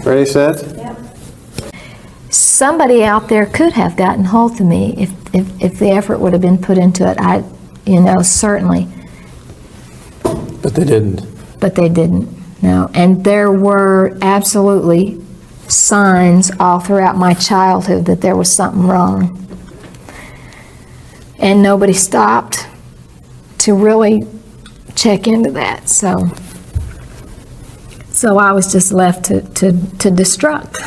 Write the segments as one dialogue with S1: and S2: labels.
S1: Ready, set?
S2: Somebody out there could have gotten hold of me if the effort would have been put into it. Certainly.
S1: But they didn't.
S2: But they didn't, no. And there were absolutely signs all throughout my childhood that there was something wrong. And nobody stopped to really check into that. So I was just left to destruct.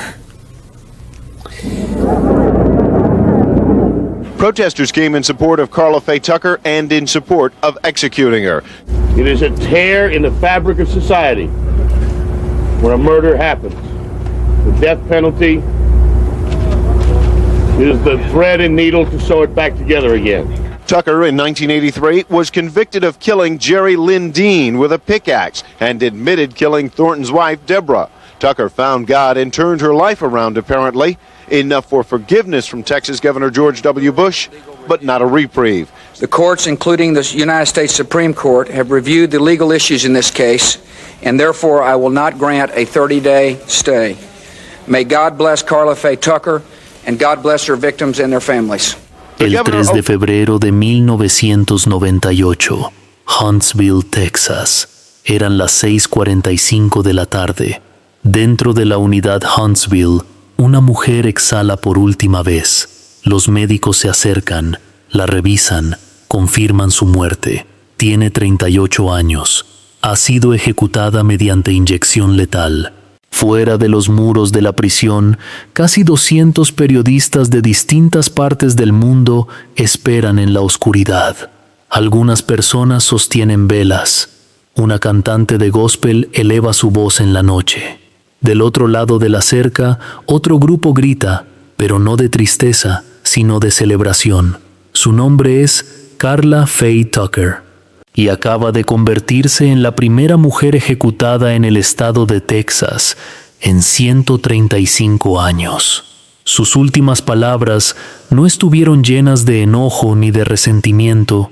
S3: Protesters came in support of Karla Faye Tucker and in support of executing her.
S4: It is a tear in the fabric of society when a murder happens. The death penalty is the thread and needle to sew it back together again.
S3: Tucker, in 1983, was convicted of killing Jerry Lynn Dean with a pickaxe and admitted killing Thornton's wife, Deborah. Tucker found God and turned her life around, apparently. Enough for forgiveness from Texas Governor George W. Bush, but not a reprieve.
S5: The courts, including the United States Supreme Court, have reviewed the legal issues in this case, and therefore I will not grant a 30-day stay. May God bless Karla Faye Tucker, and God bless her victims and their families.
S6: El 3 de febrero de 1998, Huntsville, Texas. Eran las 6:45 de la tarde. Dentro de la unidad Huntsville, una mujer exhala por última vez. Los médicos se acercan, la revisan, confirman su muerte. Tiene 38 años. Ha sido ejecutada mediante inyección letal. Fuera de los muros de la prisión, casi 200 periodistas de distintas partes del mundo esperan en la oscuridad. Algunas personas sostienen velas. Una cantante de gospel eleva su voz en la noche. Del otro lado de la cerca, otro grupo grita, pero no de tristeza, sino de celebración. Su nombre es Karla Faye Tucker, y acaba de convertirse en la primera mujer ejecutada en el estado de Texas en 135 años. Sus últimas palabras no estuvieron llenas de enojo ni de resentimiento.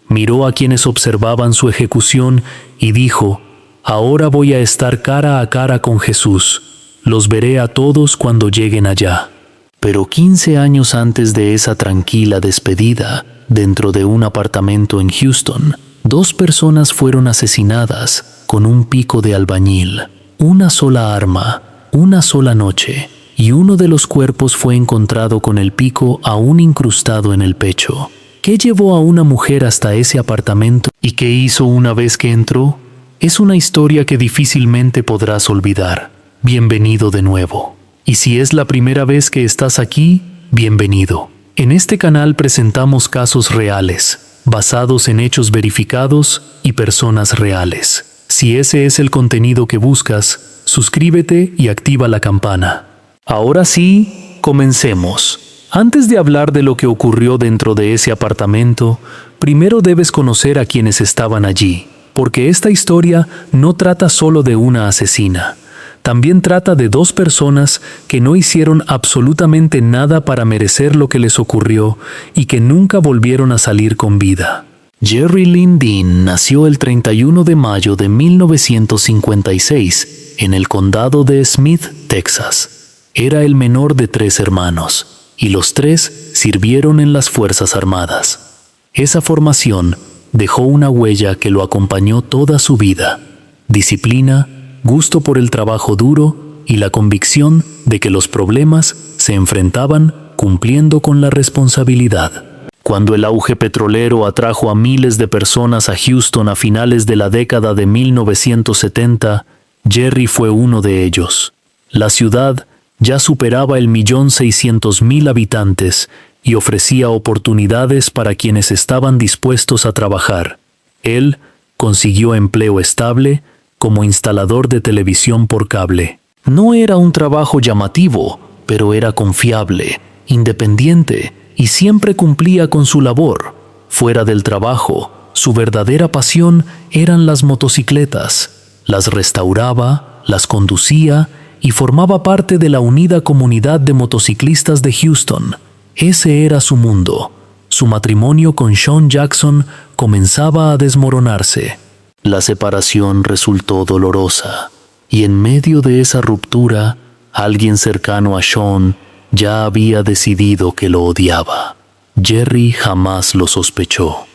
S6: Miró a quienes observaban su ejecución y dijo: «Ahora voy a estar cara a cara con Jesús. Los veré a todos cuando lleguen allá». Pero 15 años antes de esa tranquila despedida, dentro de un apartamento en Houston, 2 personas fueron asesinadas con un pico de albañil. Una sola arma, una sola noche, y uno de los cuerpos fue encontrado con el pico aún incrustado en el pecho. ¿Qué llevó a una mujer hasta ese apartamento y qué hizo una vez que entró? Es una historia que difícilmente podrás olvidar. Bienvenido de nuevo. Y si es la primera vez que estás aquí, bienvenido. En este canal presentamos casos reales, basados en hechos verificados y personas reales. Si ese es el contenido que buscas, suscríbete y activa la campana. Ahora sí, comencemos. Antes de hablar de lo que ocurrió dentro de ese apartamento, primero debes conocer a quienes estaban allí, porque esta historia no trata solo de una asesina. También trata de 2 personas que no hicieron absolutamente nada para merecer lo que les ocurrió y que nunca volvieron a salir con vida. Jerry Lynn Dean nació el 31 de mayo de 1956 en el condado de Smith, Texas. Era el menor de 3 hermanos, y los 3 sirvieron en las Fuerzas Armadas. Esa formación dejó una huella que lo acompañó toda su vida: disciplina, gusto por el trabajo duro y la convicción de que los problemas se enfrentaban cumpliendo con la responsabilidad. Cuando el auge petrolero atrajo a miles de personas a Houston a finales de la década de 1970, Jerry fue uno de ellos. La ciudad ya superaba el 1.600.000 habitantes y ofrecía oportunidades para quienes estaban dispuestos a trabajar. Él consiguió empleo estable como instalador de televisión por cable. No era un trabajo llamativo, pero era confiable, independiente y siempre cumplía con su labor. Fuera del trabajo, su verdadera pasión eran las motocicletas. Las restauraba, las conducía y formaba parte de la unida comunidad de motociclistas de Houston. Ese era su mundo. Su matrimonio con Sean Jackson comenzaba a desmoronarse. La separación resultó dolorosa, y en medio de esa ruptura, alguien cercano a Sean ya había decidido que lo odiaba. Jerry jamás lo sospechó.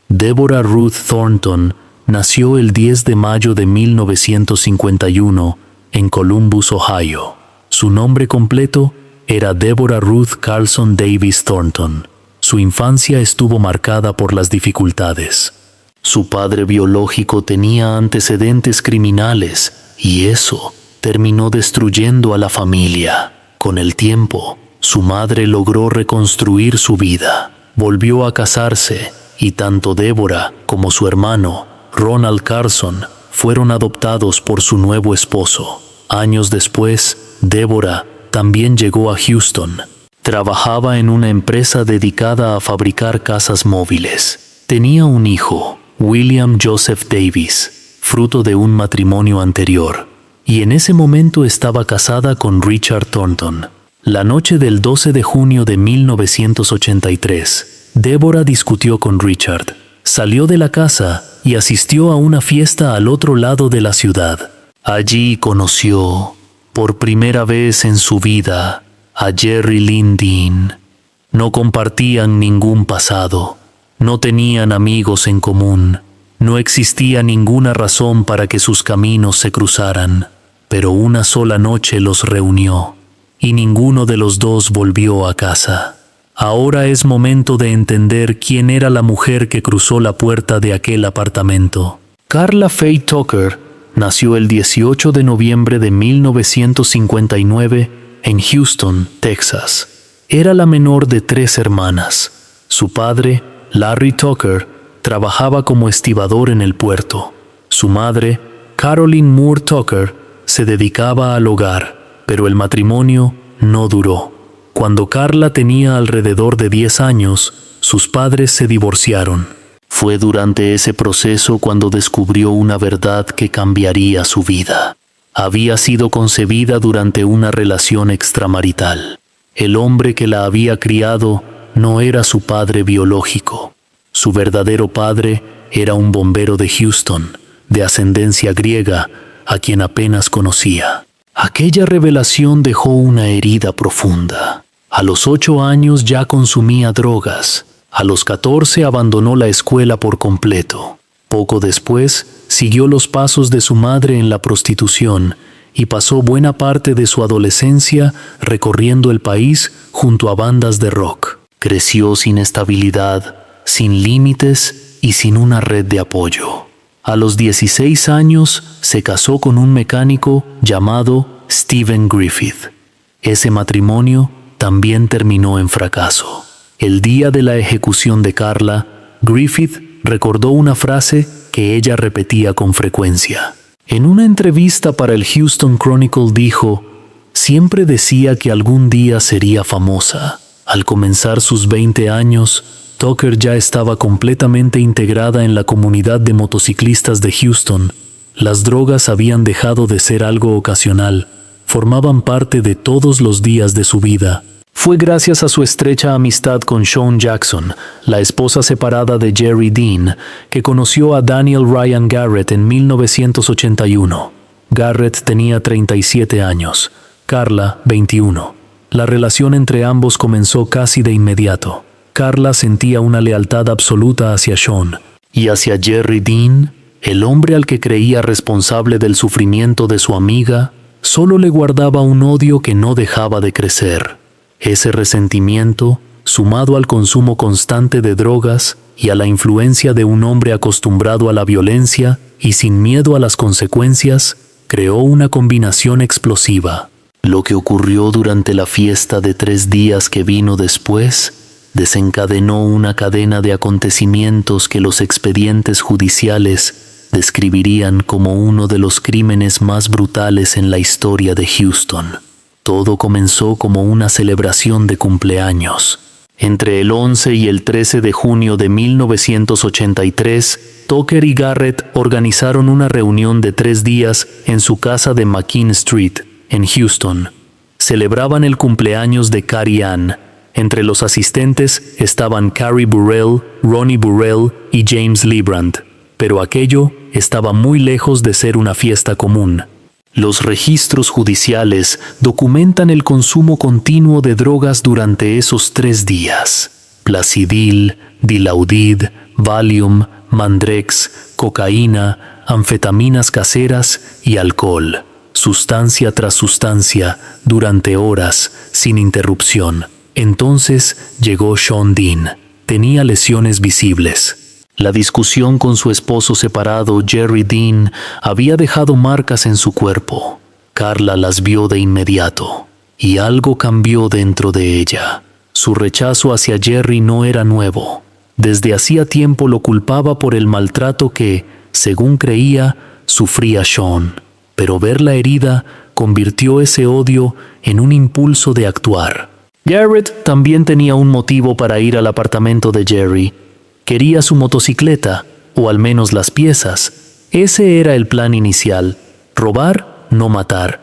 S6: Deborah Ruth Thornton nació el 10 de mayo de 1951 en Columbus, Ohio. Su nombre completo era Deborah Ruth Carlson Davis Thornton. Su infancia estuvo marcada por las dificultades. Su padre biológico tenía antecedentes criminales y eso terminó destruyendo a la familia. Con el tiempo, su madre logró reconstruir su vida. Volvió a casarse y tanto Deborah como su hermano, Ronald Carson, fueron adoptados por su nuevo esposo. Años después, Deborah también llegó a Houston. Trabajaba en una empresa dedicada a fabricar casas móviles. Tenía un hijo, William Joseph Davis, fruto de un matrimonio anterior, y en ese momento estaba casada con Richard Thornton. La noche del 12 de junio de 1983, Deborah discutió con Richard. Salió de la casa y asistió a una fiesta al otro lado de la ciudad. Allí conoció, por primera vez en su vida, a Jerry Lynn Dean. No compartían ningún pasado, no tenían amigos en común, no existía ninguna razón para que sus caminos se cruzaran, pero una sola noche los reunió, y ninguno de los dos volvió a casa. Ahora es momento de entender quién era la mujer que cruzó la puerta de aquel apartamento. Carla Faye Tucker nació el 18 de noviembre de 1959 en Houston, Texas. Era la menor de 3 hermanas. Su padre, Larry Tucker, trabajaba como estibador en el puerto. Su madre, Caroline Moore Tucker, se dedicaba al hogar, pero el matrimonio no duró. Cuando Carla tenía alrededor de 10 años, sus padres se divorciaron. Fue durante ese proceso cuando descubrió una verdad que cambiaría su vida. Había sido concebida durante una relación extramarital. El hombre que la había criado no era su padre biológico. Su verdadero padre era un bombero de Houston, de ascendencia griega, a quien apenas conocía. Aquella revelación dejó una herida profunda. A los 8 años ya consumía drogas. A los 14 abandonó la escuela por completo. Poco después, siguió los pasos de su madre en la prostitución y pasó buena parte de su adolescencia recorriendo el país junto a bandas de rock. Creció sin estabilidad, sin límites y sin una red de apoyo. A los 16 años se casó con un mecánico llamado Stephen Griffith. Ese matrimonio también terminó en fracaso. El día de la ejecución de Carla, Griffith recordó una frase que ella repetía con frecuencia. En una entrevista para el Houston Chronicle dijo: "Siempre decía que algún día sería famosa". Al comenzar sus 20 años, Tucker ya estaba completamente integrada en la comunidad de motociclistas de Houston. Las drogas habían dejado de ser algo ocasional, formaban parte de todos los días de su vida. Fue gracias a su estrecha amistad con Sean Jackson, la esposa separada de Jerry Dean, que conoció a Daniel Ryan Garrett en 1981. Garrett tenía 37 años, Carla 21. La relación entre ambos comenzó casi de inmediato. Carla sentía una lealtad absoluta hacia Sean y hacia Jerry Dean, el hombre al que creía responsable del sufrimiento de su amiga, solo le guardaba un odio que no dejaba de crecer. Ese resentimiento, sumado al consumo constante de drogas y a la influencia de un hombre acostumbrado a la violencia y sin miedo a las consecuencias, creó una combinación explosiva. Lo que ocurrió durante la fiesta de 3 días que vino después desencadenó una cadena de acontecimientos que los expedientes judiciales describirían como uno de los crímenes más brutales en la historia de Houston. Todo comenzó como una celebración de cumpleaños. Entre el 11 y el 13 de junio de 1983, Tucker y Garrett organizaron una reunión de 3 días en su casa de McKean Street, en Houston. Celebraban el cumpleaños de Carrie Ann. Entre los asistentes estaban Carrie Burrell, Ronnie Burrell y James Lebrand, pero aquello estaba muy lejos de ser una fiesta común. Los registros judiciales documentan el consumo continuo de drogas durante esos 3 días. Placidil, Dilaudid, Valium, Mandrex, cocaína, anfetaminas caseras y alcohol, sustancia tras sustancia, durante horas, sin interrupción. Entonces llegó Sean Dean. Tenía lesiones visibles. La discusión con su esposo separado, Jerry Dean, había dejado marcas en su cuerpo. Carla las vio de inmediato, y algo cambió dentro de ella. Su rechazo hacia Jerry no era nuevo. Desde hacía tiempo lo culpaba por el maltrato que, según creía, sufría Sean. Pero ver la herida convirtió ese odio en un impulso de actuar. Garrett también tenía un motivo para ir al apartamento de Jerry. Quería su motocicleta, o al menos las piezas. Ese era el plan inicial: robar, no matar.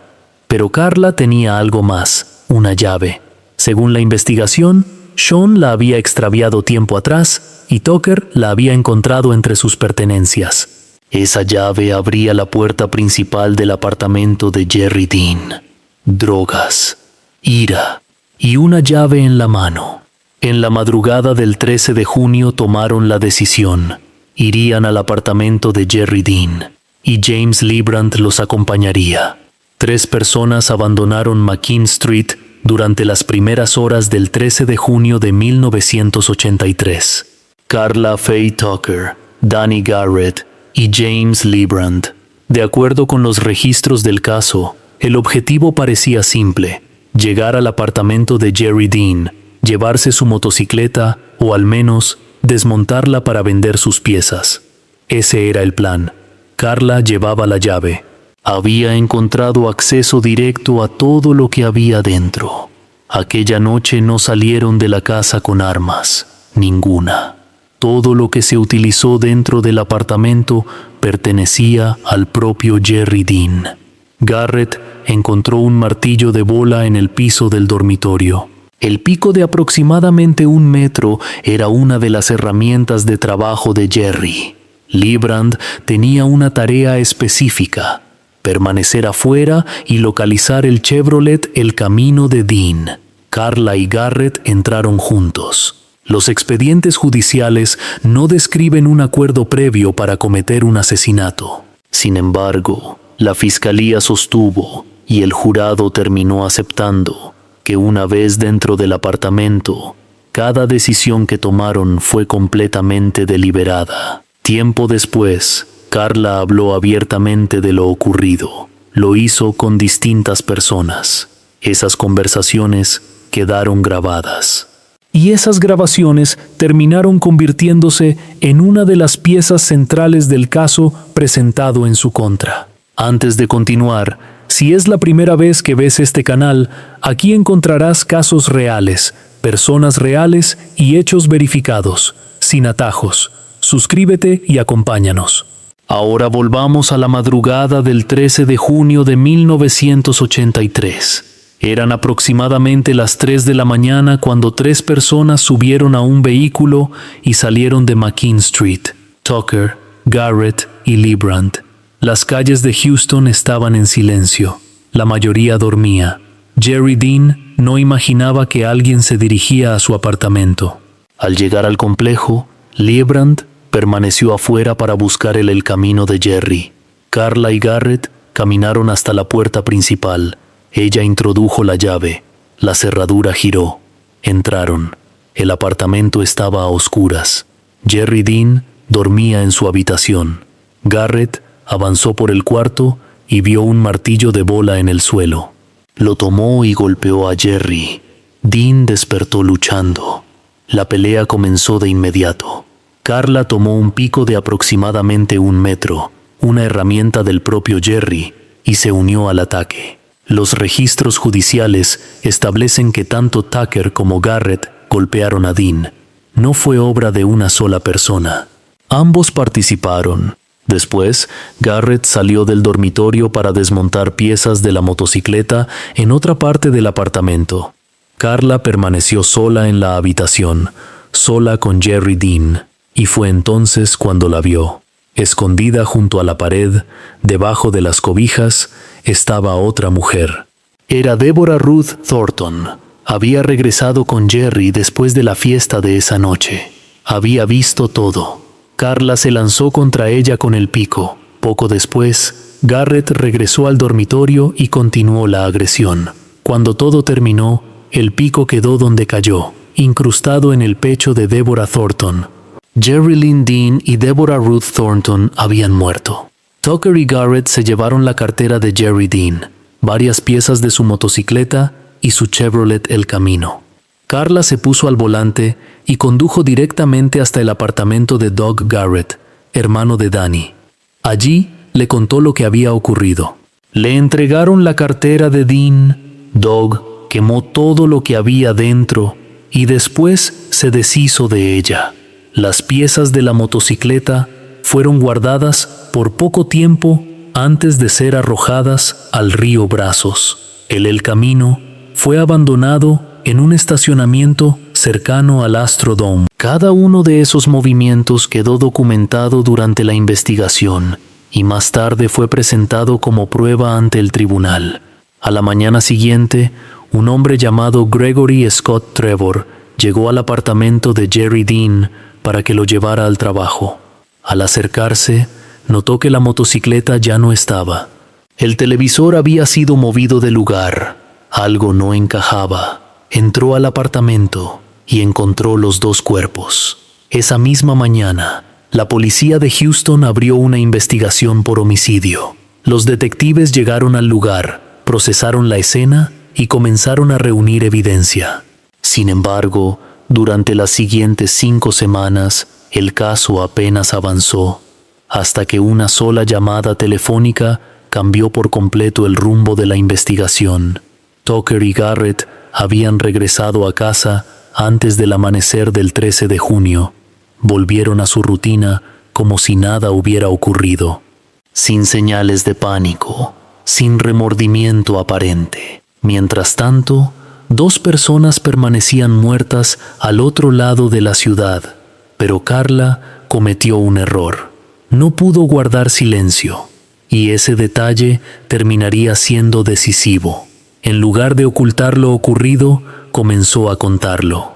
S6: Pero Carla tenía algo más: una llave. Según la investigación, Sean la había extraviado tiempo atrás y Tucker la había encontrado entre sus pertenencias. Esa llave abría la puerta principal del apartamento de Jerry Dean. Drogas, ira y una llave en la mano. En la madrugada del 13 de junio tomaron la decisión. Irían al apartamento de Jerry Dean y James Librand los acompañaría. 3 personas abandonaron McKean Street durante las primeras horas del 13 de junio de 1983. Carla Faye Tucker, Danny Garrett y James Librand. De acuerdo con los registros del caso, el objetivo parecía simple: llegar al apartamento de Jerry Dean, llevarse su motocicleta o al menos desmontarla para vender sus piezas. Ese era el plan. Carla llevaba la llave. Había encontrado acceso directo a todo lo que había dentro. Aquella noche no salieron de la casa con armas, ninguna. Todo lo que se utilizó dentro del apartamento pertenecía al propio Jerry Dean. Garrett encontró un martillo de bola en el piso del dormitorio. El pico de aproximadamente 1 metro era una de las herramientas de trabajo de Jerry. Librand tenía una tarea específica: permanecer afuera y localizar el Chevrolet El Camino de Dean. Carla y Garrett entraron juntos. Los expedientes judiciales no describen un acuerdo previo para cometer un asesinato. Sin embargo, la fiscalía sostuvo, y el jurado terminó aceptando, que una vez dentro del apartamento, cada decisión que tomaron fue completamente deliberada. Tiempo después, Carla habló abiertamente de lo ocurrido. Lo hizo con distintas personas. Esas conversaciones quedaron grabadas. Y esas grabaciones terminaron convirtiéndose en una de las piezas centrales del caso presentado en su contra. Antes de continuar, si es la primera vez que ves este canal, aquí encontrarás casos reales, personas reales y hechos verificados, sin atajos. Suscríbete y acompáñanos. Ahora volvamos a la madrugada del 13 de junio de 1983. Eran aproximadamente las 3 de la mañana cuando 3 personas subieron a un vehículo y salieron de McKean Street: Tucker, Garrett y Librand. Las calles de Houston estaban en silencio. La mayoría dormía. Jerry Dean no imaginaba que alguien se dirigía a su apartamento. Al llegar al complejo, Librand permaneció afuera para buscar el camino de Jerry. Carla y Garrett caminaron hasta la puerta principal. Ella introdujo la llave. La cerradura giró. Entraron. El apartamento estaba a oscuras. Jerry Dean dormía en su habitación. Garrett avanzó por el cuarto y vio un martillo de bola en el suelo. Lo tomó y golpeó a Jerry. Dean despertó luchando. La pelea comenzó de inmediato. Carla tomó un pico de aproximadamente 1 metro, una herramienta del propio Jerry, y se unió al ataque. Los registros judiciales establecen que tanto Tucker como Garrett golpearon a Dean. No fue obra de una sola persona. Ambos participaron. Después, Garrett salió del dormitorio para desmontar piezas de la motocicleta en otra parte del apartamento. Carla permaneció sola en la habitación, sola con Jerry Dean, y fue entonces cuando la vio. Escondida junto a la pared, debajo de las cobijas, estaba otra mujer. Era Deborah Ruth Thornton. Había regresado con Jerry después de la fiesta de esa noche. Había visto todo. Carla se lanzó contra ella con el pico. Poco después, Garrett regresó al dormitorio y continuó la agresión. Cuando todo terminó, el pico quedó donde cayó, incrustado en el pecho de Deborah Thornton. Jerry Lynn Dean y Deborah Ruth Thornton habían muerto. Tucker y Garrett se llevaron la cartera de Jerry Dean, varias piezas de su motocicleta y su Chevrolet El Camino. Carla se puso al volante y condujo directamente hasta el apartamento de Doug Garrett, hermano de Danny. Allí le contó lo que había ocurrido. Le entregaron la cartera de Dean. Doug quemó todo lo que había dentro y después se deshizo de ella. Las piezas de la motocicleta fueron guardadas por poco tiempo antes de ser arrojadas al río Brazos. El Camino fue abandonado en un estacionamiento cercano al Astrodome. Cada uno de esos movimientos quedó documentado durante la investigación y más tarde fue presentado como prueba ante el tribunal. A la mañana siguiente, un hombre llamado Gregory Scott Trevor llegó al apartamento de Jerry Dean para que lo llevara al trabajo. Al acercarse, notó que la motocicleta ya no estaba. El televisor había sido movido de lugar. Algo no encajaba. Entró al apartamento y encontró los dos cuerpos. Esa misma mañana, la policía de Houston abrió una investigación por homicidio. Los detectives llegaron al lugar, procesaron la escena y comenzaron a reunir evidencia. Sin embargo, durante las siguientes 5 semanas, el caso apenas avanzó, hasta que una sola llamada telefónica cambió por completo el rumbo de la investigación. Tucker y Garrett habían regresado a casa antes del amanecer del 13 de junio. Volvieron a su rutina como si nada hubiera ocurrido, sin señales de pánico, sin remordimiento aparente. Mientras tanto, 2 personas permanecían muertas al otro lado de la ciudad, pero Carla cometió un error. No pudo guardar silencio, y ese detalle terminaría siendo decisivo. En lugar de ocultar lo ocurrido, comenzó a contarlo.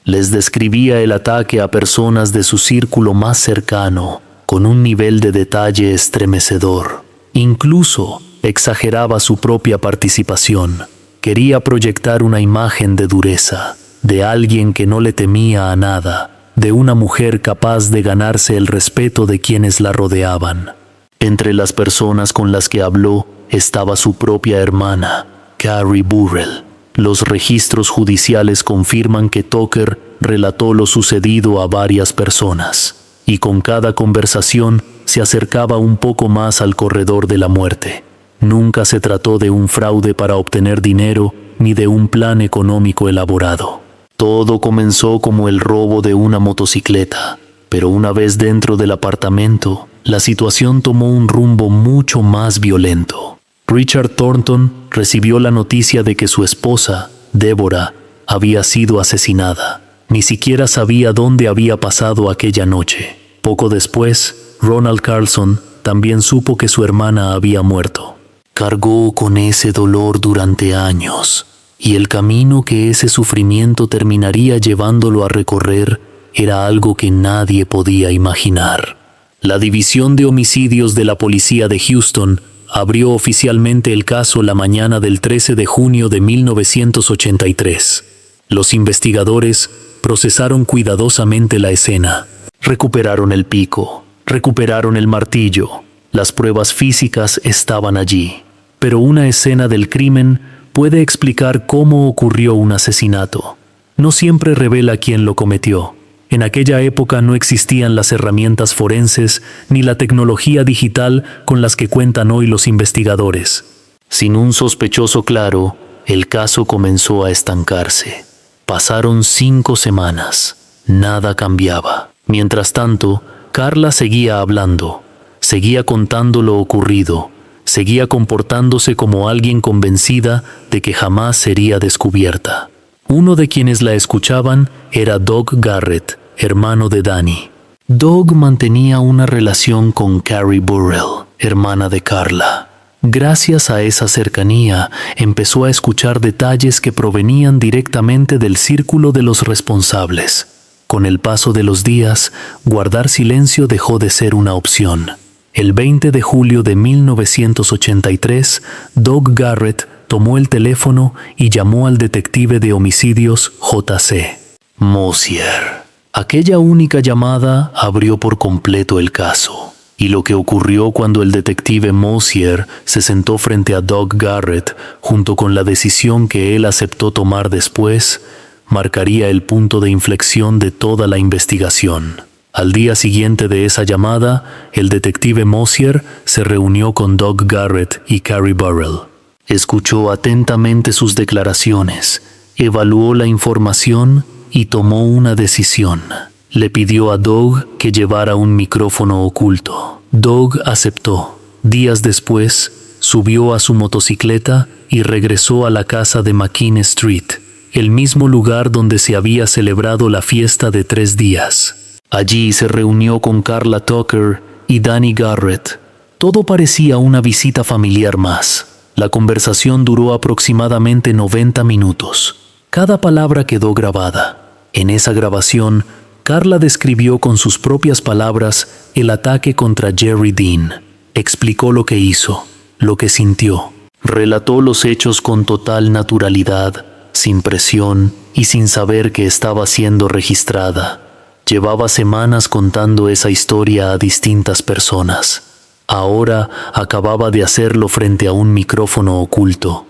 S6: Les describía el ataque a personas de su círculo más cercano, con un nivel de detalle estremecedor. Incluso exageraba su propia participación. Quería proyectar una imagen de dureza, de alguien que no le temía a nada, de una mujer capaz de ganarse el respeto de quienes la rodeaban. Entre las personas con las que habló estaba su propia hermana, Carrie Burrell. Los registros judiciales confirman que Tucker relató lo sucedido a varias personas, y con cada conversación se acercaba un poco más al corredor de la muerte. Nunca se trató de un fraude para obtener dinero ni de un plan económico elaborado. Todo comenzó como el robo de una motocicleta, pero una vez dentro del apartamento, la situación tomó un rumbo mucho más violento. Richard Thornton recibió la noticia de que su esposa, Deborah, había sido asesinada. Ni siquiera sabía dónde había pasado aquella noche. Poco después, Ronald Carlson también supo que su hermana había muerto. Cargó con ese dolor durante años, y el camino que ese sufrimiento terminaría llevándolo a recorrer era algo que nadie podía imaginar. La División de Homicidios de la Policía de Houston abrió oficialmente el caso la mañana del 13 de junio de 1983. Los investigadores procesaron cuidadosamente la escena. Recuperaron el pico, recuperaron el martillo. Las pruebas físicas estaban allí. Pero una escena del crimen puede explicar cómo ocurrió un asesinato. No siempre revela quién lo cometió. En aquella época no existían las herramientas forenses ni la tecnología digital con las que cuentan hoy los investigadores. Sin un sospechoso claro, el caso comenzó a estancarse. Pasaron 5 semanas. Nada cambiaba. Mientras tanto, Carla seguía hablando. Seguía contando lo ocurrido. Seguía comportándose como alguien convencida de que jamás sería descubierta. Uno de quienes la escuchaban era Doug Garrett, hermano de Danny. Doug mantenía una relación con Carrie Burrell, hermana de Carla. Gracias a esa cercanía, empezó a escuchar detalles que provenían directamente del círculo de los responsables. Con el paso de los días, guardar silencio dejó de ser una opción. El 20 de julio de 1983, Doug Garrett tomó el teléfono y llamó al detective de homicidios J.C. Mosier. Aquella única llamada abrió por completo el caso. Y lo que ocurrió cuando el detective Mosier se sentó frente a Doug Garrett, junto con la decisión que él aceptó tomar después, marcaría el punto de inflexión de toda la investigación. Al día siguiente de esa llamada, el detective Mosier se reunió con Doug Garrett y Carrie Burrell. Escuchó atentamente sus declaraciones, evaluó la información y tomó una decisión. Le pidió a Doug que llevara un micrófono oculto. Doug aceptó. Días después, subió a su motocicleta y regresó a la casa de McKean Street, el mismo lugar donde se había celebrado la fiesta de 3 días. Allí se reunió con Carla Tucker y Danny Garrett. Todo parecía una visita familiar más. La conversación duró aproximadamente 90 minutos. Cada palabra quedó grabada. En esa grabación, Carla describió con sus propias palabras el ataque contra Jerry Dean. Explicó lo que hizo, lo que sintió. Relató los hechos con total naturalidad, sin presión y sin saber que estaba siendo registrada. Llevaba semanas contando esa historia a distintas personas. Ahora acababa de hacerlo frente a un micrófono oculto.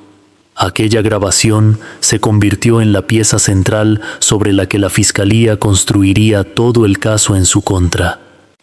S6: Aquella grabación se convirtió en la pieza central sobre la que la fiscalía construiría todo el caso en su contra.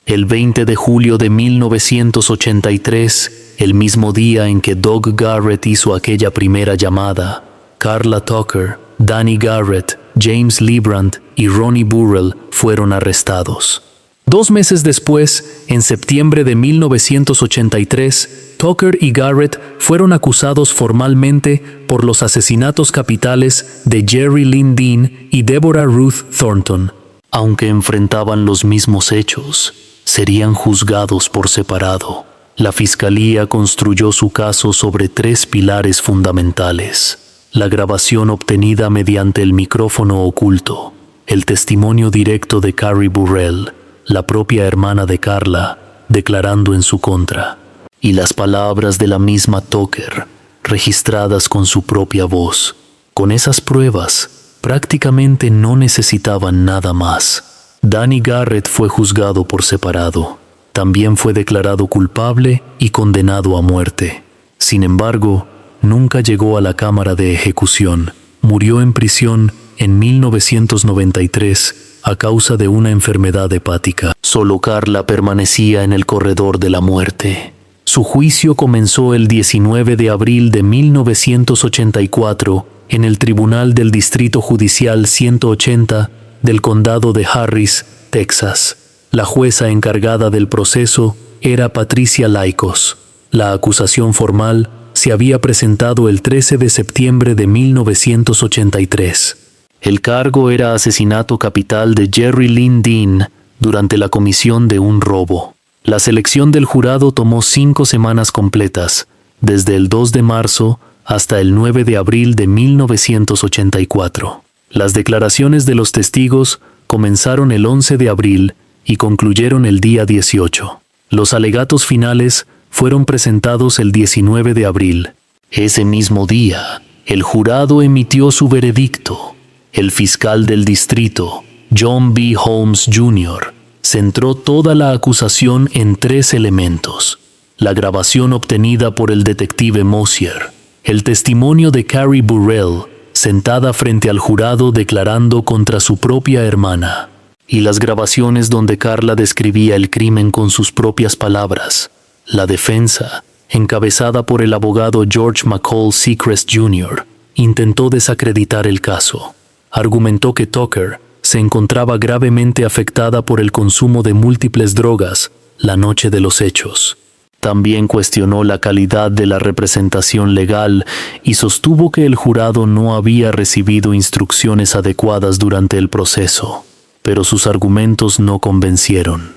S6: El 20 de julio de 1983, el mismo día en que Doug Garrett hizo aquella primera llamada, Carla Tucker, Danny Garrett, James Librand y Ronnie Burrell fueron arrestados. 2 meses después, en septiembre de 1983, Tucker y Garrett fueron acusados formalmente por los asesinatos capitales de Jerry Lynn Dean y Deborah Ruth Thornton. Aunque enfrentaban los mismos hechos, serían juzgados por separado. La fiscalía construyó su caso sobre 3 pilares fundamentales: la grabación obtenida mediante el micrófono oculto, el testimonio directo de Carrie Burrell, la propia hermana de Carla, declarando en su contra, y las palabras de la misma Tucker, registradas con su propia voz. Con esas pruebas, prácticamente no necesitaban nada más. Danny Garrett fue juzgado por separado. También fue declarado culpable y condenado a muerte. Sin embargo, nunca llegó a la cámara de ejecución. Murió en prisión en 1993 a causa de una enfermedad hepática. Solo Carla permanecía en el corredor de la muerte. Su juicio comenzó el 19 de abril de 1984 en el Tribunal del Distrito Judicial 180 del Condado de Harris, Texas. La jueza encargada del proceso era Patricia Laicos. La acusación formal se había presentado el 13 de septiembre de 1983. El cargo era asesinato capital de Jerry Lynn Dean durante la comisión de un robo. La selección del jurado tomó 5 semanas completas, desde el 2 de marzo hasta el 9 de abril de 1984. Las declaraciones de los testigos comenzaron el 11 de abril y concluyeron el día 18. Los alegatos finales fueron presentados el 19 de abril. Ese mismo día, el jurado emitió su veredicto. El fiscal del distrito, John B. Holmes Jr., centró toda la acusación en 3 elementos: la grabación obtenida por el detective Mosier, el testimonio de Carrie Burrell, sentada frente al jurado declarando contra su propia hermana, y las grabaciones donde Carla describía el crimen con sus propias palabras. La defensa, encabezada por el abogado George McCall Sechrest Jr., intentó desacreditar el caso. Argumentó que Tucker se encontraba gravemente afectada por el consumo de múltiples drogas la noche de los hechos. También cuestionó la calidad de la representación legal y sostuvo que el jurado no había recibido instrucciones adecuadas durante el proceso, pero sus argumentos no convencieron.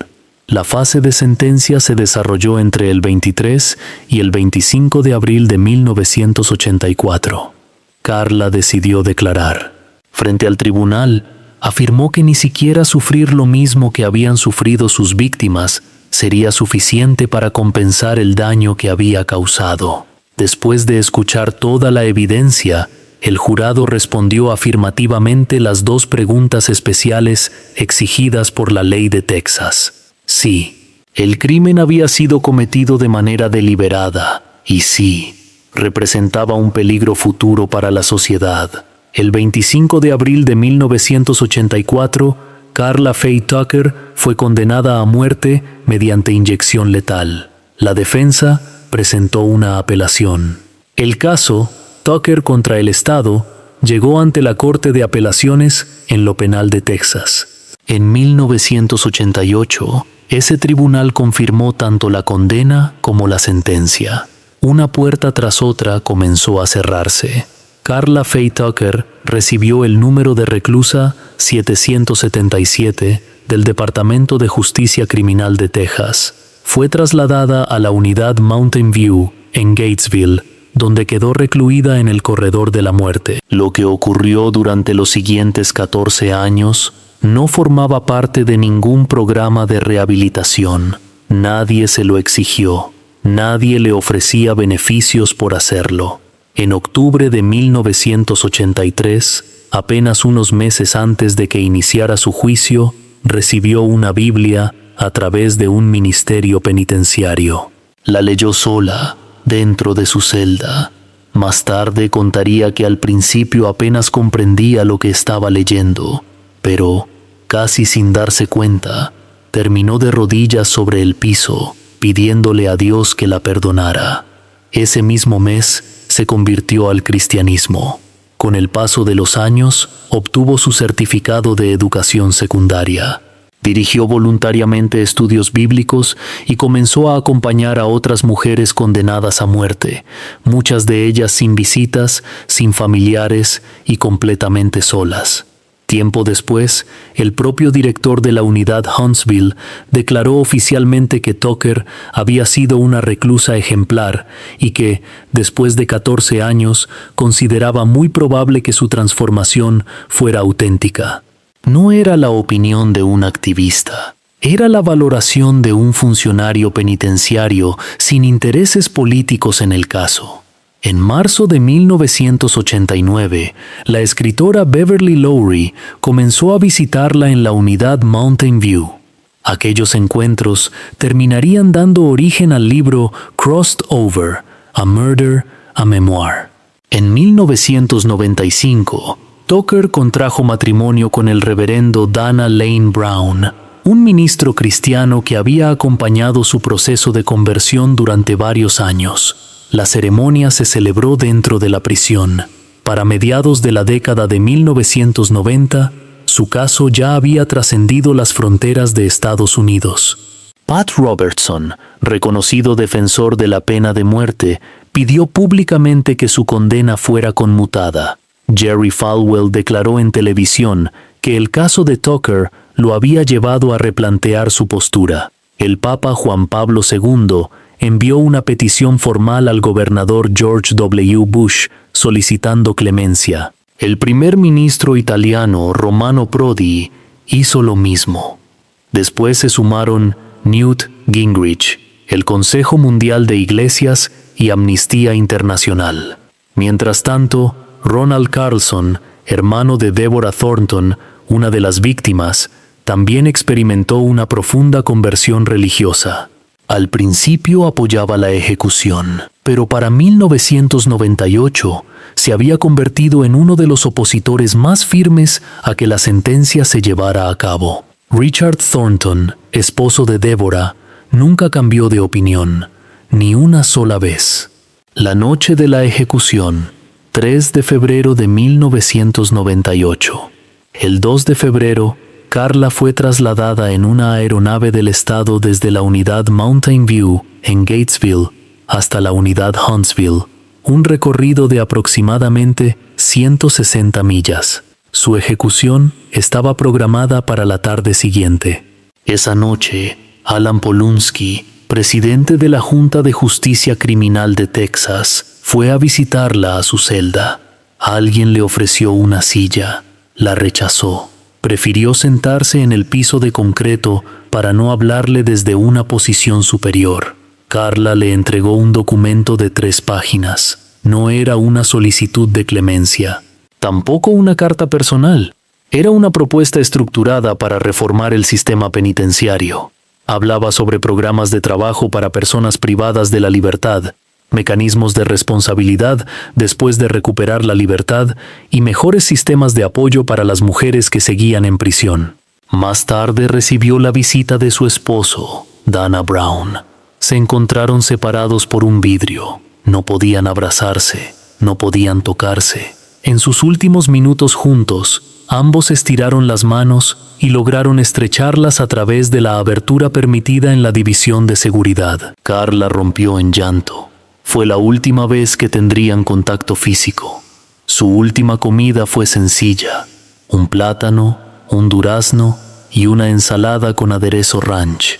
S6: La fase de sentencia se desarrolló entre el 23 y el 25 de abril de 1984. Karla decidió declarar. Frente al tribunal, afirmó que ni siquiera sufrir lo mismo que habían sufrido sus víctimas sería suficiente para compensar el daño que había causado. Después de escuchar toda la evidencia, el jurado respondió afirmativamente las dos preguntas especiales exigidas por la ley de Texas. Sí, el crimen había sido cometido de manera deliberada, y sí, representaba un peligro futuro para la sociedad. El 25 de abril de 1984, Karla Faye Tucker fue condenada a muerte mediante inyección letal. La defensa presentó una apelación. El caso, Tucker contra el Estado, llegó ante la Corte de Apelaciones en lo penal de Texas. En 1988, ese tribunal confirmó tanto la condena como la sentencia. Una puerta tras otra comenzó a cerrarse. Karla Faye Tucker recibió el número de reclusa 777 del Departamento de Justicia Criminal de Texas. Fue trasladada a la unidad Mountain View en Gatesville, donde quedó recluida en el corredor de la muerte. Lo que ocurrió durante los siguientes 14 años no formaba parte de ningún programa de rehabilitación. Nadie se lo exigió. Nadie le ofrecía beneficios por hacerlo. En octubre de 1983, apenas unos meses antes de que iniciara su juicio, recibió una Biblia a través de un ministerio penitenciario. La leyó sola, dentro de su celda. Más tarde contaría que al principio apenas comprendía lo que estaba leyendo, pero, casi sin darse cuenta, terminó de rodillas sobre el piso, pidiéndole a Dios que la perdonara. Ese mismo mes se convirtió al cristianismo. Con el paso de los años, obtuvo su certificado de educación secundaria. Dirigió voluntariamente estudios bíblicos y comenzó a acompañar a otras mujeres condenadas a muerte, muchas de ellas sin visitas, sin familiares y completamente solas. Tiempo después, el propio director de la unidad Huntsville declaró oficialmente que Tucker había sido una reclusa ejemplar y que, después de 14 años, consideraba muy probable que su transformación fuera auténtica. No era la opinión de un activista, era la valoración de un funcionario penitenciario sin intereses políticos en el caso. En marzo de 1989, la escritora Beverly Lowry comenzó a visitarla en la unidad Mountain View. Aquellos encuentros terminarían dando origen al libro Crossed Over, A Murder, a Memoir. En 1995, Tucker contrajo matrimonio con el reverendo Dana Lane Brown, un ministro cristiano que había acompañado su proceso de conversión durante varios años. La ceremonia se celebró dentro de la prisión. Para mediados de la década de 1990, su caso ya había trascendido las fronteras de Estados Unidos. Pat Robertson, reconocido defensor de la pena de muerte, pidió públicamente que su condena fuera conmutada. Jerry Falwell declaró en televisión que el caso de Tucker lo había llevado a replantear su postura. El Papa Juan Pablo II envió una petición formal al gobernador George W. Bush solicitando clemencia. El primer ministro italiano Romano Prodi hizo lo mismo. Después se sumaron Newt Gingrich, el Consejo Mundial de Iglesias y Amnistía Internacional. Mientras tanto, Ronald Carlson, hermano de Deborah Thornton, una de las víctimas, también experimentó una profunda conversión religiosa. Al principio apoyaba la ejecución, pero para 1998 se había convertido en uno de los opositores más firmes a que la sentencia se llevara a cabo. Richard Thornton, esposo de Deborah, nunca cambió de opinión, ni una sola vez. La noche de la ejecución, 3 de febrero de 1998. El 2 de febrero, Karla fue trasladada en una aeronave del estado desde la unidad Mountain View en Gatesville hasta la unidad Huntsville, un recorrido de aproximadamente 160 millas. Su ejecución estaba programada para la tarde siguiente. Esa noche, Alan Polunsky, presidente de la Junta de Justicia Criminal de Texas, fue a visitarla a su celda. Alguien le ofreció una silla. La rechazó. Prefirió sentarse en el piso de concreto para no hablarle desde una posición superior. Carla le entregó un documento de 3 páginas. No era una solicitud de clemencia, tampoco una carta personal. Era una propuesta estructurada para reformar el sistema penitenciario. Hablaba sobre programas de trabajo para personas privadas de la libertad, mecanismos de responsabilidad después de recuperar la libertad y mejores sistemas de apoyo para las mujeres que seguían en prisión. Más tarde recibió la visita de su esposo, Dana Brown. Se encontraron separados por un vidrio. No podían abrazarse, no podían tocarse. En sus últimos minutos juntos, ambos estiraron las manos y lograron estrecharlas a través de la abertura permitida en la división de seguridad. Carla rompió en llanto. Fue la última vez que tendrían contacto físico. Su última comida fue sencilla: un plátano, un durazno y una ensalada con aderezo ranch.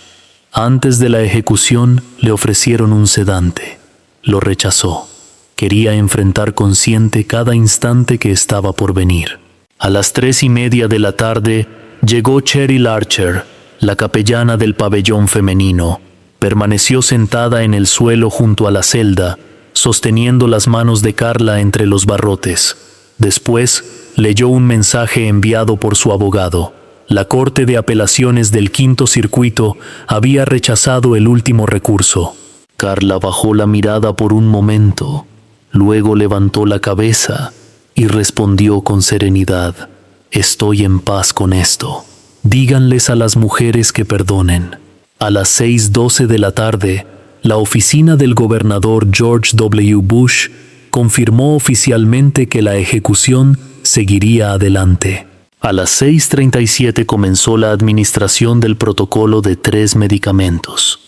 S6: Antes de la ejecución le ofrecieron un sedante. Lo rechazó. Quería enfrentar consciente cada instante que estaba por venir. A las 3:30 de la tarde llegó Cheryl Archer, la capellana del pabellón femenino. Permaneció sentada en el suelo junto a la celda, sosteniendo las manos de Carla entre los barrotes. Después, leyó un mensaje enviado por su abogado. La Corte de Apelaciones del Quinto Circuito había rechazado el último recurso. Carla bajó la mirada por un momento, luego levantó la cabeza y respondió con serenidad: «Estoy en paz con esto. Díganles a las mujeres que perdonen». A las 6:12 de la tarde, la oficina del gobernador George W. Bush confirmó oficialmente que la ejecución seguiría adelante. A las 6:37 comenzó la administración del protocolo de 3 medicamentos.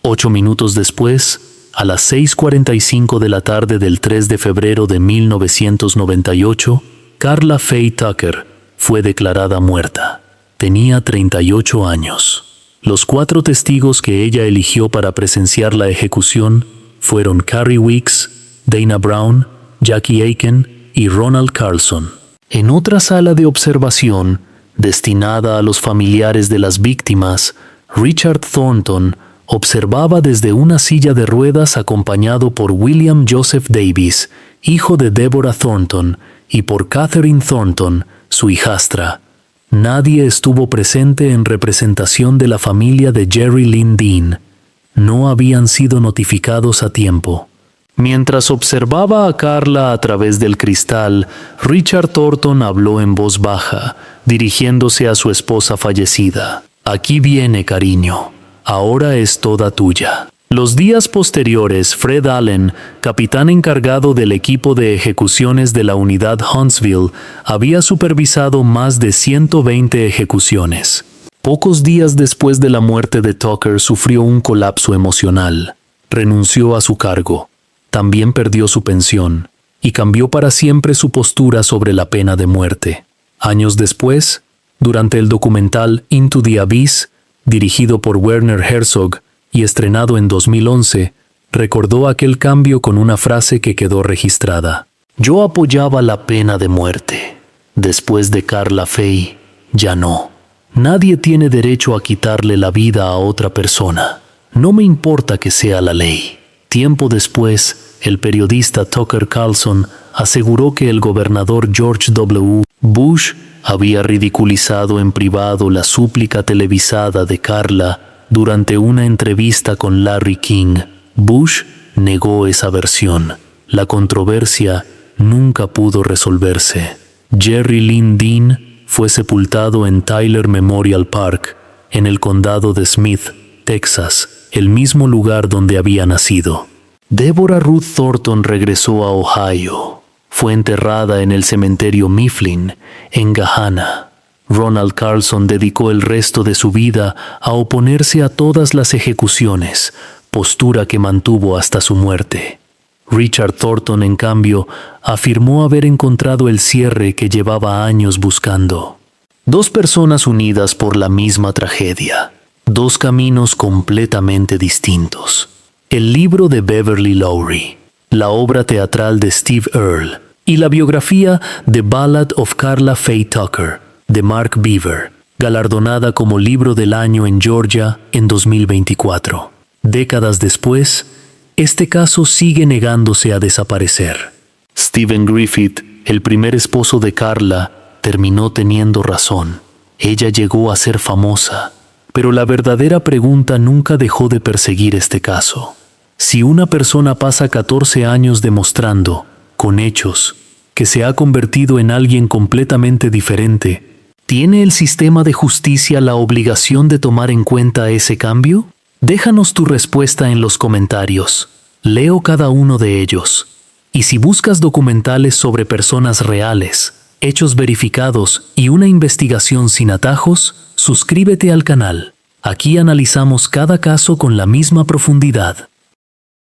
S6: 8 minutos después, a las 6:45 de la tarde del 3 de febrero de 1998, Carla Faye Tucker fue declarada muerta. Tenía 38 años. Los 4 testigos que ella eligió para presenciar la ejecución fueron Carrie Weeks, Dana Brown, Jackie Aiken y Ronald Carlson. En otra sala de observación, destinada a los familiares de las víctimas, Richard Thornton observaba desde una silla de ruedas acompañado por William Joseph Davis, hijo de Deborah Thornton, y por Catherine Thornton, su hijastra. Nadie estuvo presente en representación de la familia de Jerry Lynn Dean. No habían sido notificados a tiempo. Mientras observaba a Carla a través del cristal, Richard Thornton habló en voz baja, dirigiéndose a su esposa fallecida. «Aquí viene, cariño. Ahora es toda tuya». Los días posteriores, Fred Allen, capitán encargado del equipo de ejecuciones de la unidad Huntsville, había supervisado más de 120 ejecuciones. Pocos días después de la muerte de Tucker sufrió un colapso emocional. Renunció a su cargo. También perdió su pensión y cambió para siempre su postura sobre la pena de muerte. Años después, durante el documental Into the Abyss, dirigido por Werner Herzog y estrenado en 2011, recordó aquel cambio con una frase que quedó registrada: «Yo apoyaba la pena de muerte. Después de Carla Faye, ya no. Nadie tiene derecho a quitarle la vida a otra persona. No me importa que sea la ley». Tiempo después, el periodista Tucker Carlson aseguró que el gobernador George W. Bush había ridiculizado en privado la súplica televisada de Carla durante una entrevista con Larry King. Bush negó esa versión. La controversia nunca pudo resolverse. Jerry Lynn Dean fue sepultado en Tyler Memorial Park, en el condado de Smith, Texas, el mismo lugar donde había nacido. Deborah Ruth Thornton regresó a Ohio. Fue enterrada en el cementerio Mifflin, en Gahanna. Ronald Carlson dedicó el resto de su vida a oponerse a todas las ejecuciones, postura que mantuvo hasta su muerte. Richard Thornton, en cambio, afirmó haber encontrado el cierre que llevaba años buscando. 2 personas unidas por la misma tragedia. Dos caminos completamente distintos. El libro de Beverly Lowry, la obra teatral de Steve Earle y la biografía The Ballad of Carla Faye Tucker de Mark Beaver, galardonada como Libro del Año en Georgia en 2024. Décadas después, este caso sigue negándose a desaparecer. Stephen Griffith, el primer esposo de Carla, terminó teniendo razón. Ella llegó a ser famosa, pero la verdadera pregunta nunca dejó de perseguir este caso. Si una persona pasa 14 años demostrando, con hechos, que se ha convertido en alguien completamente diferente, ¿tiene el sistema de justicia la obligación de tomar en cuenta ese cambio? Déjanos tu respuesta en los comentarios. Leo cada uno de ellos. Y si buscas documentales sobre personas reales, hechos verificados y una investigación sin atajos, suscríbete al canal. Aquí analizamos cada caso con la misma profundidad.